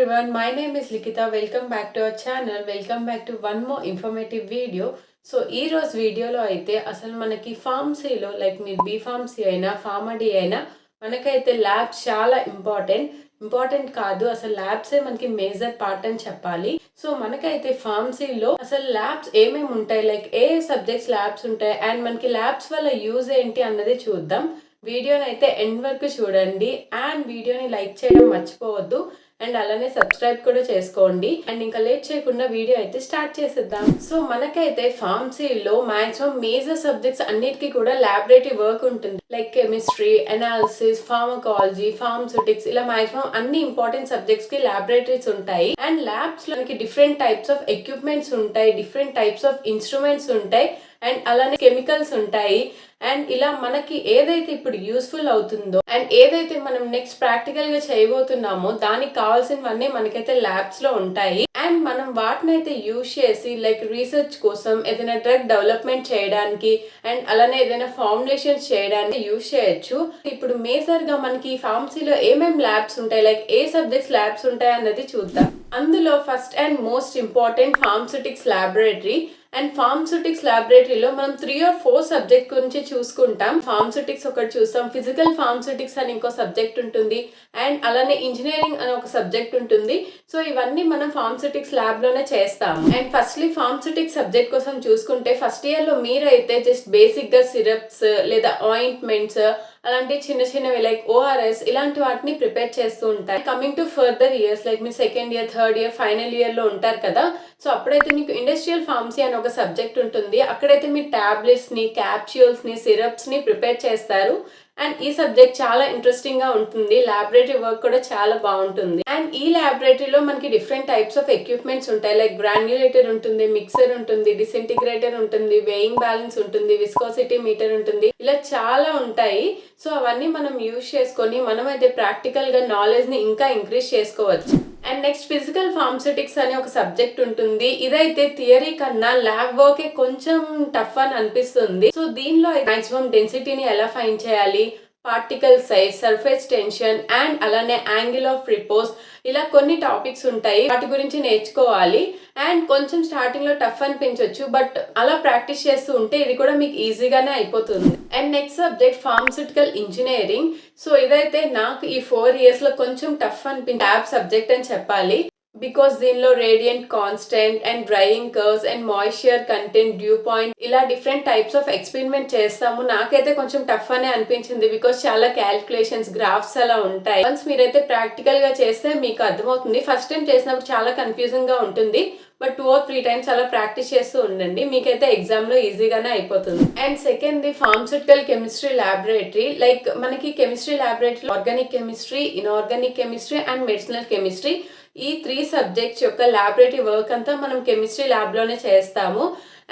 everyone, my name is Likita. Welcome back to our channel. Welcome back to one more informative video. So ఈ రోజు వీడియోలో అయితే అసలు మనకి ఫార్మసీలో లైక్ మీరు బీ ఫార్మసీ అయినా ఫార్మడీ అయినా మనకైతే ల్యాబ్స్ చాలా ఇంపార్టెంట్ కాదు, అసలు ల్యాబ్సే మనకి మేజర్ పార్ట్ అని చెప్పాలి. సో మనకైతే ఫార్మసీలో అసలు ల్యాబ్స్ ఏమేమి ఉంటాయి, లైక్ ఏ సబ్జెక్ట్స్ ల్యాబ్స్ ఉంటాయి అండ్ మనకి ల్యాబ్స్ వల్ల యూజ్ ఏంటి అన్నది చూద్దాం. వీడియోని అయితే ఎండ్ వరకు చూడండి అండ్ వీడియోని లైక్ చేయడం మర్చిపోవద్దు అండ్ అలానే సబ్స్క్రైబ్ కూడా చేసుకోండి. అండ్ ఇంకా లేట్ చేయకుండా వీడియో అయితే స్టార్ట్ చేసేద్దాం. సో మనకైతే ఫార్మసీలో మాక్సిమం మేజర్ సబ్జెక్ట్స్ అన్నిటికీ కూడా ల్యాబొరేటరీ వర్క్ ఉంటుంది. Like chemistry, analysis, pharmacology, pharmaceutics, ఇలా మాక్సిమం అన్ని ఇంపార్టెంట్ సబ్జెక్ట్స్ కి ల్యాబొరేటరీస్ ఉంటాయి. అండ్ ల్యాబ్స్ లో డిఫరెంట్ టైప్స్ ఆఫ్ ఎక్విప్మెంట్స్ ఉంటాయి, డిఫరెంట్ టైప్స్ ఆఫ్ ఇన్స్ట్రుమెంట్స్ ఉంటాయి అండ్ అలానే కెమికల్స్ ఉంటాయి. అండ్ ఇలా మనకి ఏదైతే ఇప్పుడు యూస్ఫుల్ అవుతుందో అండ్ ఏదైతే మనం నెక్స్ట్ ప్రాక్టికల్ గా చేయబోతున్నామో దానికి కావాల్సినవన్నీ మనకైతే ల్యాబ్స్ లో ఉంటాయి. అండ్ మనం వాటిని అయితే యూజ్ చేసి లైక్ రీసెర్చ్ కోసం ఏదైనా డ్రగ్ డెవలప్మెంట్ చేయడానికి అండ్ అలానే ఏదైనా ఫార్ములేషన్స్ చేయడానికి యూజ్ చేయొచ్చు. ఇప్పుడు మేజర్ గా మనకి ఫార్మసీలో ఏమేమి ల్యాబ్స్ ఉంటాయి, లైక్ ఏ సబ్జెక్ట్స్ ల్యాబ్స్ ఉంటాయి అన్నది చూద్దాం. అందులో first and most important pharmaceutics laboratory. And pharmaceutics ల్యాబొరేటరీలో మనం 3 or 4 సబ్జెక్ట్ గురించి చూసుకుంటాం. ఫార్మస్యూటిక్స్ ఒకటి చూస్తాం, ఫిజికల్ ఫార్మస్యూటిక్స్ అని ఇంకో సబ్జెక్ట్ ఉంటుంది అండ్ అలానే ఇంజనీరింగ్ అని ఒక సబ్జెక్ట్ ఉంటుంది. సో ఇవన్నీ మనం ఫార్మస్యూటిక్స్ ల్యాబ్ లోనే చేస్తాము. అండ్ ఫస్ట్లీ ఫార్మస్యూటిక్స్ సబ్జెక్ట్ కోసం చూసుకుంటే ఫస్ట్ ఇయర్ లో మీరైతే జస్ట్ బేసిక్ గా సిరప్స్ లేదా ఆయింట్మెంట్స్ అలాంటి చిన్నవి లైక్ ఓఆర్ఎస్ ఇలాంటి వాటిని ప్రిపేర్ చేస్తూ ఉంటారు. Coming to further years like me second year, third year, final year లో ఉంటారు కదా, సో అప్పుడైతే మీకు ఇండస్ట్రియల్ ఫార్మసీ అని ఒక సబ్జెక్ట్ ఉంటుంది. అక్కడైతే మీ టాబ్లెట్స్ ని, క్యాప్స్యూల్స్ ని, సిరప్స్ ని ప్రిపేర్ చేస్తారు. అండ్ ఈ సబ్జెక్ట్ చాలా ఇంట్రెస్టింగ్ గా ఉంటుంది, ల్యాబొరేటరీ వర్క్ కూడా చాలా బాగుంటుంది. అండ్ ఈ ల్యాబొరేటరీలో మనకి డిఫరెంట్ టైప్స్ ఆఫ్ ఎక్విప్మెంట్స్ ఉంటాయి, లైక్ గ్రాన్యులేటర్ ఉంటుంది, మిక్సర్ ఉంటుంది, డిసింటిగ్రేటర్ ఉంటుంది, వేయింగ్ బ్యాలెన్స్ ఉంటుంది, విస్కోసిటీ మీటర్ ఉంటుంది, ఇలా చాలా ఉంటాయి. సో అవన్నీ మనం యూజ్ చేసుకొని మనమైతే ప్రాక్టికల్ గా నాలెడ్జ్ ని ఇంకా ఇంక్రీజ్ చేసుకోవచ్చు. అండ్ నెక్స్ట్ ఫిజికల్ ఫార్మస్యూటిక్స్ అనే ఒక సబ్జెక్ట్ ఉంటుంది. ఇదైతే థియరీ కన్నా ల్యాబ్ వర్కే కొంచెం టఫ్ అని అనిపిస్తుంది. సో దీనిలో మాక్సిమం డెన్సిటీని ఎలా ఫైండ్ చేయాలి, particle size, surface tension and అలానే యాంగిల్ ఆఫ్ రిపోజ్, ఇలా కొన్ని టాపిక్స్ ఉంటాయి, వాటి గురించి నేర్చుకోవాలి. అండ్ కొంచెం స్టార్టింగ్ లో టఫ్ అనిపించవచ్చు, బట్ అలా ప్రాక్టీస్ చేస్తూ ఉంటే ఇది కూడా మీకు ఈజీగానే అయిపోతుంది. And next subject pharmaceutical engineering. So ఇదైతే నాకు ఈ 4 years లో కొంచెం టఫ్ అనిపించింది ల్యాబ్ సబ్జెక్ట్ అని చెప్పాలి. బికాస్ దీనిలో radiant constant and drying curves and moisture content, dew point, ఇలా డిఫరెంట్ టైప్స్ ఆఫ్ ఎక్స్పెరిమెంట్ చేస్తాము. నాకైతే కొంచెం టఫ్ అనే అనిపించింది బికాస్ చాలా క్యాలిక్యులేషన్స్, గ్రాఫ్స్ అలా ఉంటాయి. వన్స్ మీరైతే ప్రాక్టికల్ గా చేస్తే మీకు అర్థమవుతుంది. ఫస్ట్ టైం చేసినప్పుడు చాలా కన్ఫ్యూజింగ్ గా ఉంటుంది, బట్ 2 or 3 times అలా ప్రాక్టీస్ చేస్తూ ఉండండి, మీకైతే ఎగ్జామ్ లో ఈజీగానే అయిపోతుంది. And second the pharmaceutical chemistry laboratory. Like మనకి chemistry laboratory organic chemistry, inorganic chemistry and medicinal chemistry, ఈ 3 సబ్జెక్ట్స్ యొక్క ల్యాబొరేటరీ వర్క్ అంతా మనం కెమిస్ట్రీ ల్యాబ్ లోనే చేస్తాము.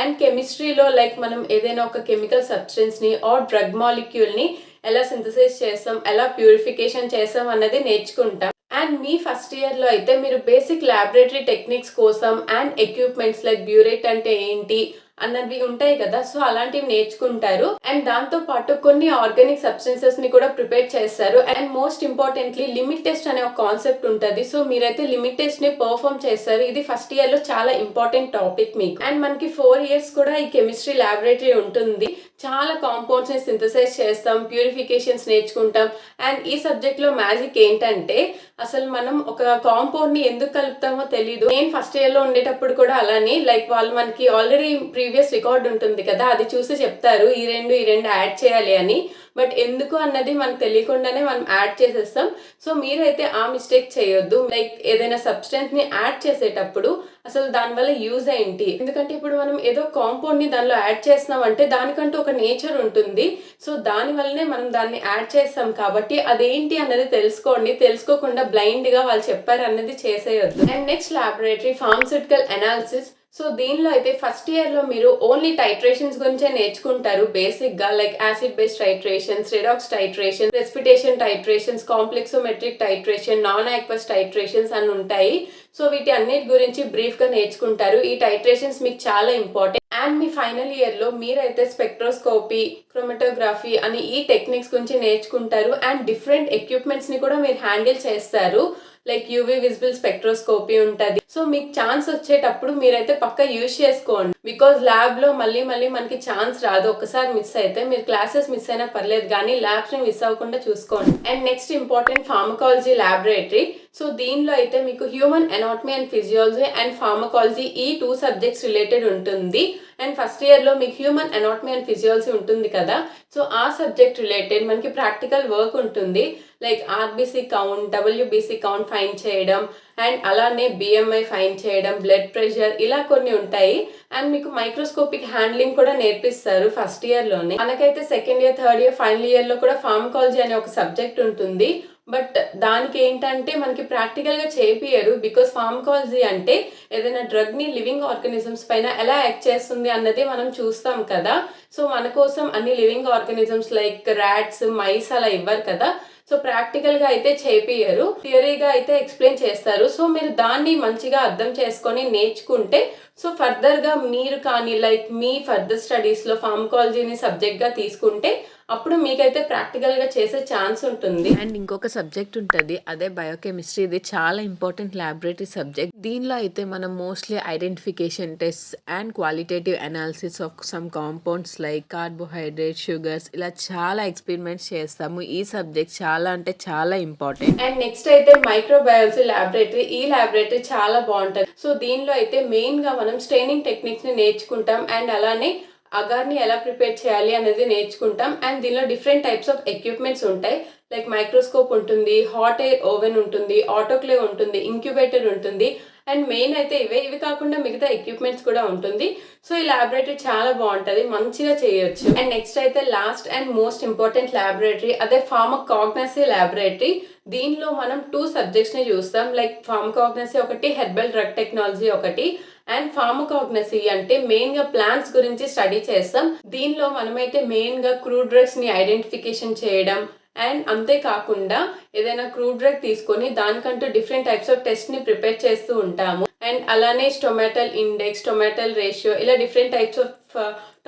అండ్ కెమిస్ట్రీలో లైక్ మనం ఏదైనా ఒక కెమికల్ సబ్స్టెన్స్ ని ఆర్ డ్రగ్ మాలిక్యూల్ ని ఎలా సింథసైజ్ చేస్తాం, ఎలా ప్యూరిఫికేషన్ చేస్తాం అన్నది నేర్చుకుంటాం. అండ్ మీ ఫస్ట్ ఇయర్ లో అయితే మీరు బేసిక్ ల్యాబొరేటరీ టెక్నిక్స్ కోసం అండ్ ఎక్విప్మెంట్స్ లైక్ బ్యూరేట్ అంటే ఏంటి అన్నవి ఉంటాయి కదా, సో అలాంటివి నేర్చుకుంటారు. అండ్ దాంతో పాటు కొన్ని ఆర్గానిక్ సబ్స్టెన్సెస్ ని కూడా ప్రిపేర్ చేస్తారు. And most importantly limit test అనే ఒక కాన్సెప్ట్ ఉంటుంది. సో మీరైతే లిమిట్ టెస్ట్ ని పర్ఫార్మ్ చేస్తారు. ఇది ఫస్ట్ ఇయర్ లో చాలా ఇంపార్టెంట్ టాపిక్ మీకు. అండ్ మనకి 4 years కూడా ఈ కెమిస్ట్రీ ల్యాబొరేటరీ ఉంటుంది. చాలా కాంపౌండ్స్ ని సింథసైజ్ చేస్తాం, ప్యూరిఫికేషన్స్ నేర్చుకుంటాం. అండ్ ఈ సబ్జెక్ట్ లో మ్యాజిక్ ఏంటంటే అసలు మనం ఒక కాంపౌండ్ ని ఎందుకు కలుపుతామో తెలీదు. నేను ఫస్ట్ ఇయర్ లో ఉండేటప్పుడు కూడా అలానే లైక్ వాళ్ళు మనకి ఆల్రెడీ ప్రీవియస్ రికార్డ్ ఉంటుంది కదా, అది చూసి చెప్తారు ఈ రెండు యాడ్ చేయాలి అని, బట్ ఎందుకు అన్నది మనకు తెలియకుండానే మనం యాడ్ చేసేస్తాం. సో మీరైతే ఆ మిస్టేక్ చేయొద్దు. లైక్ ఏదైనా సబ్స్టెన్స్ ని యాడ్ చేసేటప్పుడు అసలు దానివల్ల యూజ్ ఏంటి, ఎందుకంటే ఇప్పుడు మనం ఏదో కాంపౌండ్ ని దానిలో యాడ్ చేస్తున్నాం అంటే దానికంటూ ఒక నేచర్ ఉంటుంది. సో దాని వల్లనే మనం దాన్ని యాడ్ చేస్తాం కాబట్టి అదేంటి అన్నది తెలుసుకోండి. తెలుసుకోకుండా బ్లైండ్ గా వాళ్ళు చెప్పారు అన్నది చేసేయొద్దు. And next laboratory pharmaceutical analysis. So దీనిలో అయితే ఫస్ట్ ఇయర్ లో మీరు ఓన్లీ టైట్రేషన్స్ గురించే నేర్చుకుంటారు బేసిక్ గా, like acid base titrations, redox titration, precipitation titrations, complexometric titration, non aqueous titrations అని ఉంటాయి. సో వీటి అన్నిటి గురించి బ్రీఫ్ గా నేర్చుకుంటారు. ఈ టైట్రేషన్స్ మీకు చాలా important. And me final year లో మీరైతే స్పెక్ట్రోస్కోపీ, క్రోమటోగ్రఫీ అని ఈ టెక్నిక్స్ గురించి నేర్చుకుంటారు. అండ్ డిఫరెంట్ ఎక్విప్మెంట్స్ ని కూడా మీరు హ్యాండిల్ చేస్తారు. లైక్ యూవీ విజిబుల్ స్పెక్ట్రోస్కోపీ ఉంటుంది. సో మీకు ఛాన్స్ వచ్చేటప్పుడు మీరైతే పక్క యూజ్ చేసుకోండి, బికాజ్ ల్యాబ్ లో మళ్ళీ మనకి ఛాన్స్ రాదు. ఒకసారి మిస్ అయితే మీరు క్లాసెస్ మిస్ అయినా పర్లేదు కానీ ల్యాబ్స్ ని మిస్ అవ్వకుండా చూసుకోండి. And next important pharmacology laboratory. So దీనిలో అయితే మీకు human anatomy and physiology and pharmacology ఈ 2 సబ్జెక్ట్స్ రిలేటెడ్ ఉంటుంది. అండ్ ఫస్ట్ ఇయర్లో మీకు హ్యూమన్ ఎనాటమీ అండ్ ఫిజియాలజీ ఉంటుంది కదా, సో ఆ సబ్జెక్ట్ రిలేటెడ్ మనకి ప్రాక్టికల్ వర్క్ ఉంటుంది. Like RBC count, WBC count fine చేయడం, అండ్ అలానే బిఎంఐ ఫైన్ చేయడం, బ్లడ్ ప్రెషర్, ఇలా కొన్ని ఉంటాయి. అండ్ మీకు మైక్రోస్కోపిక్ హ్యాండ్లింగ్ కూడా నేర్పిస్తారు ఫస్ట్ ఇయర్లోనే. మనకైతే second year, third year, final ఇయర్లో కూడా ఫార్మకాలజీ అనే ఒక సబ్జెక్ట్ ఉంటుంది. బట్ దానికి ఏంటంటే మనకి ప్రాక్టికల్గా చేపియరు, బికాస్ ఫార్మకాలజీ అంటే ఏదైనా డ్రగ్ని లివింగ్ ఆర్గానిజమ్స్ పైన ఎలా యాక్ట్ చేస్తుంది అన్నది మనం చూస్తాం కదా. సో మన కోసం అన్ని living organisms like rats, mice అలా ఇవ్వరు కదా. సో ప్రాక్టికల్గా అయితే చేపియరు, థియరీగా అయితే ఎక్స్ప్లెయిన్ చేస్తారు. సో మీరు దాన్ని మంచిగా అర్థం చేసుకొని నేర్చుకుంటే, సో ఫర్దర్గా మీరు కానీ లైక్ మీ ఫర్దర్ స్టడీస్లో ఫార్మకాలజీని సబ్జెక్ట్గా తీసుకుంటే అప్పుడు మీకైతే ప్రాక్టికల్గా చేసే ఛాన్స్ ఉంటుంది. అండ్ ఇంకొక సబ్జెక్ట్ ఉంటుంది, అదే బయోకెమిస్ట్రీ. ఇది చాలా ఇంపార్టెంట్ ల్యాబొరేటరీ సబ్జెక్ట్. దీనిలో అయితే మనం mostly identification test and qualitative analysis of some compounds like carbohydrate, sugars, ఇలా చాలా ఎక్స్పెరిమెంట్స్ చేస్తాము. ఈ సబ్జెక్ట్ చాలా అంటే చాలా ఇంపార్టెంట్. అండ్ నెక్స్ట్ అయితే మైక్రోబయాలజీ ల్యాబొరేటరీ. ఈ ల్యాబొరేటరీ చాలా బాగుంటుంది. సో దీనిలో అయితే మెయిన్గా మనం స్ట్రైనింగ్ టెక్నిక్స్ని నేర్చుకుంటాం. అండ్ అలానే అగార్ని ఎలా ప్రిపేర్ చేయాలి అనేది నేర్చుకుంటాం. అండ్ దీనిలో డిఫరెంట్ టైప్స్ ఆఫ్ ఎక్విప్మెంట్స్ ఉంటాయి. లైక్ మైక్రోస్కోప్ ఉంటుంది, హాట్ ఎయిర్ ఓవెన్ ఉంటుంది, ఆటోక్లేవ్ ఉంటుంది, ఇంక్యుబేటర్ ఉంటుంది. అండ్ మెయిన్ అయితే ఇవి కాకుండా మిగతా ఎక్విప్మెంట్స్ కూడా ఉంటుంది. సో ఈ ల్యాబొరేటరీ చాలా బాగుంటుంది, మంచిగా చేయొచ్చు. అండ్ నెక్స్ట్ అయితే last and most important laboratory, అదే ఫార్మకాగ్నసీ ల్యాబొరేటరీ. దీనిలో మనం 2 సబ్జెక్ట్స్ని చూస్తాం. లైక్ ఫార్మకాగ్నసీ ఒకటి, హెర్బల్ డ్రగ్ టెక్నాలజీ ఒకటి. అండ్ ఫార్మకాగ్నసీ అంటే మెయిన్గా ప్లాంట్స్ గురించి స్టడీ చేస్తాం. దీనిలో మనమైతే మెయిన్గా క్రూడ్ డ్రగ్స్ని ఐడెంటిఫికేషన్ చేయడం, అండ్ అంతేకాకుండా ఏదైనా క్రూడ్ డ్రగ్ తీసుకొని దానికంటూ డిఫరెంట్ టైప్స్ ఆఫ్ టెస్ట్ని ప్రిపేర్ చేస్తూ ఉంటాము. అండ్ అలానే స్టొమాటల్ ఇండెక్స్, స్టొమాటల్ రేషియో, ఇలా డిఫరెంట్ టైప్స్ ఆఫ్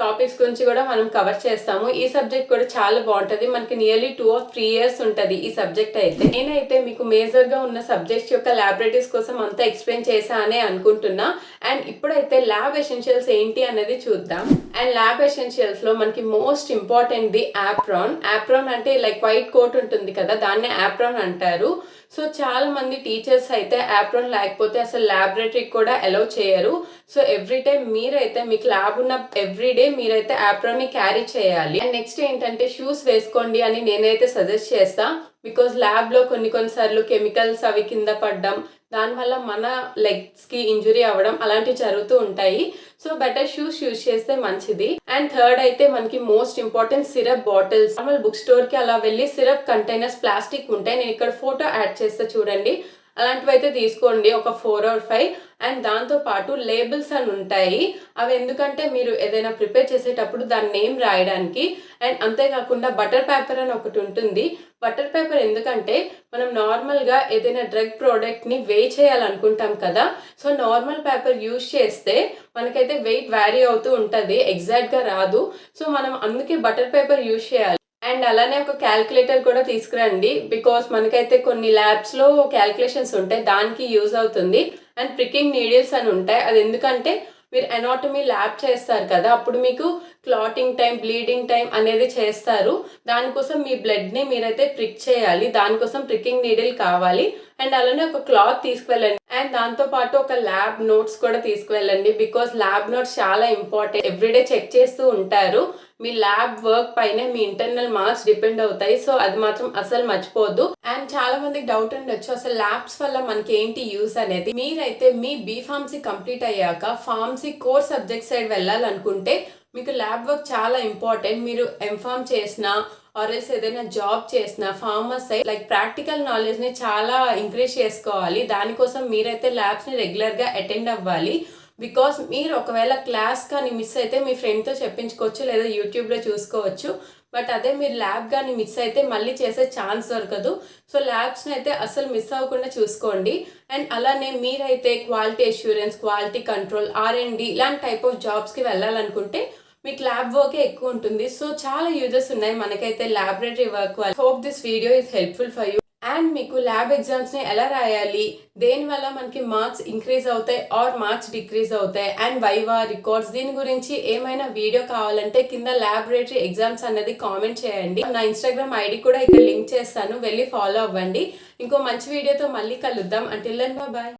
టాపిక్స్ గురించి కూడా మనం కవర్ చేస్తాము. ఈ సబ్జెక్ట్ కూడా చాలా బాగుంటుంది. మనకి నియర్లీ 2 or 3 years ఉంటుంది ఈ సబ్జెక్ట్ అయితే. నేనైతే మీకు మేజర్గా ఉన్న సబ్జెక్ట్స్ యొక్క ల్యాబొరేటరీస్ కోసం అంతా ఎక్స్ప్లెయిన్ చేసా అనే అనుకుంటున్నా. అండ్ ఇప్పుడైతే ల్యాబ్ ఎసెన్షియల్స్ ఏంటి అనేది చూద్దాం. అండ్ ల్యాబ్ ఎసెన్షియల్స్లో మనకి most important the apron. Apron అంటే లైక్ వైట్ కోట్ ఉంటుంది కదా, దాన్నే యాప్రాన్ అంటారు. సో చాలా మంది టీచర్స్ అయితే యాప్రాన్ లేకపోతే అసలు ల్యాబొరేటరీకి కూడా అలౌ చేయరు. సో ఎవ్రీ టైం మీరైతే మీకు ల్యాబ్ ఉన్న ఎవ్రీడే మీరైతే యాప్రాన్ని క్యారీ చేయాలి. అండ్ నెక్స్ట్ ఏంటంటే షూస్ వేసుకోండి అని నేనైతే సజెస్ట్ చేస్తా, బికాజ్ ల్యాబ్లో కొన్నిసార్లు కెమికల్స్ అవి కింద పడడం, దానివల్ల మన లెగ్స్కి ఇంజురీ అవ్వడం అలాంటివి జరుగుతూ ఉంటాయి. సో బెటర్ షూస్ యూజ్ చేస్తే మంచిది. అండ్ థర్డ్ అయితే మనకి most important syrup bottles. Normal book స్టోర్కి అలా వెళ్ళి సిరప్ కంటైనర్స్ ప్లాస్టిక్ ఉంటాయి, నేను ఇక్కడ ఫోటో యాడ్ చేస్తే చూడండి, అలాంటివి అయితే తీసుకోండి, ఒక 4 or 5. అండ్ దాంతోపాటు లేబుల్స్ అని ఉంటాయి, అవి ఎందుకంటే మీరు ఏదైనా ప్రిపేర్ చేసేటప్పుడు దాని నేమ్ రాయడానికి. అండ్ అంతేకాకుండా బటర్ పేపర్ అని ఒకటి ఉంటుంది. బటర్ పేపర్ ఎందుకంటే మనం నార్మల్గా ఏదైనా డ్రగ్ ప్రోడక్ట్ని వెయి చేయాలనుకుంటాం కదా, సో నార్మల్ పేపర్ యూజ్ చేస్తే మనకైతే వెయిట్ వ్యారీ అవుతూ ఉంటుంది, ఎగ్జాక్ట్గా రాదు. సో మనం అందుకే బటర్ పేపర్ యూజ్ చేయాలి. అండ్ అలానే ఒక క్యాల్కులేటర్ కూడా తీసుకురండి, బికాస్ మనకైతే కొన్ని ల్యాబ్స్లో క్యాల్కులేషన్స్ ఉంటాయి, దానికి యూజ్ అవుతుంది. అండ్ ప్రికింగ్ నీడిల్స్ అని ఉంటాయి, అది ఎందుకంటే మీరు ఎనాటమీ ల్యాబ్ చేస్తారు కదా, అప్పుడు మీకు క్లాటింగ్ టైం, బ్లీడింగ్ టైం అనేది చేస్తారు. దానికోసం మీ బ్లడ్ని మీరైతే ప్రిక్ చేయాలి, దానికోసం ప్రికింగ్ నీడిల్ కావాలి. అండ్ అలానే ఒక క్లాత్ తీసుకువెళ్ళండి. అండ్ దాంతోపాటు ఒక ల్యాబ్ నోట్స్ కూడా తీసుకువెళ్ళండి, బికాస్ ల్యాబ్ నోట్స్ చాలా ఇంపార్టెంట్. ఎవ్రీడే చెక్ చేస్తూ ఉంటారు, మీ ల్యాబ్ వర్క్ పైన మీ ఇంటర్నల్ మార్క్స్ డిపెండ్ అవుతాయి. సో అది మాత్రం అసలు మర్చిపోవద్దు. అండ్ చాలా మందికి డౌట్ ఉండొచ్చు, అసలు ల్యాబ్స్ వల్ల మనకి ఏంటి యూస్ అనేది. మీరైతే మీ బీఫార్మసీ కంప్లీట్ అయ్యాక ఫార్మసీ కోర్ సబ్జెక్ట్ సైడ్ వెళ్ళాలనుకుంటే మీకు ల్యాబ్ వర్క్ చాలా ఇంపార్టెంట్. మీరు ఎంఫార్మ్ చేసినా ఆర్ఎల్స్ ఏదైనా జాబ్ చేసినా ఫార్మసీ లైక్ ప్రాక్టికల్ నాలెడ్జ్ని చాలా ఇంక్రీజ్ చేసుకోవాలి. దానికోసం మీరైతే ల్యాబ్స్ని రెగ్యులర్గా అటెండ్ అవ్వాలి. బికాస్ మీరు ఒకవేళ క్లాస్ కానీ మిస్ అయితే మీ ఫ్రెండ్తో చెప్పించుకోవచ్చు, లేదా యూట్యూబ్లో చూసుకోవచ్చు. బట్ అదే మీరు ల్యాబ్ కానీ మిస్ అయితే మళ్ళీ చేసే ఛాన్స్ దొరకదు. సో ల్యాబ్స్ని అయితే అసలు మిస్ అవ్వకుండా చూసుకోండి. అండ్ అలానే మీరైతే quality assurance, quality control, R&D ఇలాంటి టైప్ ఆఫ్ జాబ్స్కి వెళ్ళాలనుకుంటే మీకు ల్యాబ్ వర్కే ఎక్కువ ఉంటుంది. సో చాలా యూజెస్ ఉన్నాయి మనకైతే laboratory work. Hope this video is helpful for you. And మీకు ల్యాబ్ ఎగ్జామ్స్ని ఎలా రాయాలి, దేనివల్ల మనకి మార్క్స్ ఇంక్రీజ్ అవుతాయి ఆర్ మార్క్స్ డిక్రీజ్ అవుతాయి, అండ్ వైవా రికార్డ్స్ దీని గురించి ఏమైనా వీడియో కావాలంటే కింద ల్యాబొరేటరీ ఎగ్జామ్స్ అన్నది కామెంట్ చేయండి. నా ఇన్స్టాగ్రామ్ ఐడి కూడా ఇక్కడ లింక్ చేస్తాను, వెళ్ళి ఫాలో అవ్వండి. ఇంకో మంచి వీడియోతో మళ్ళీ కలుద్దాం. Until then bye.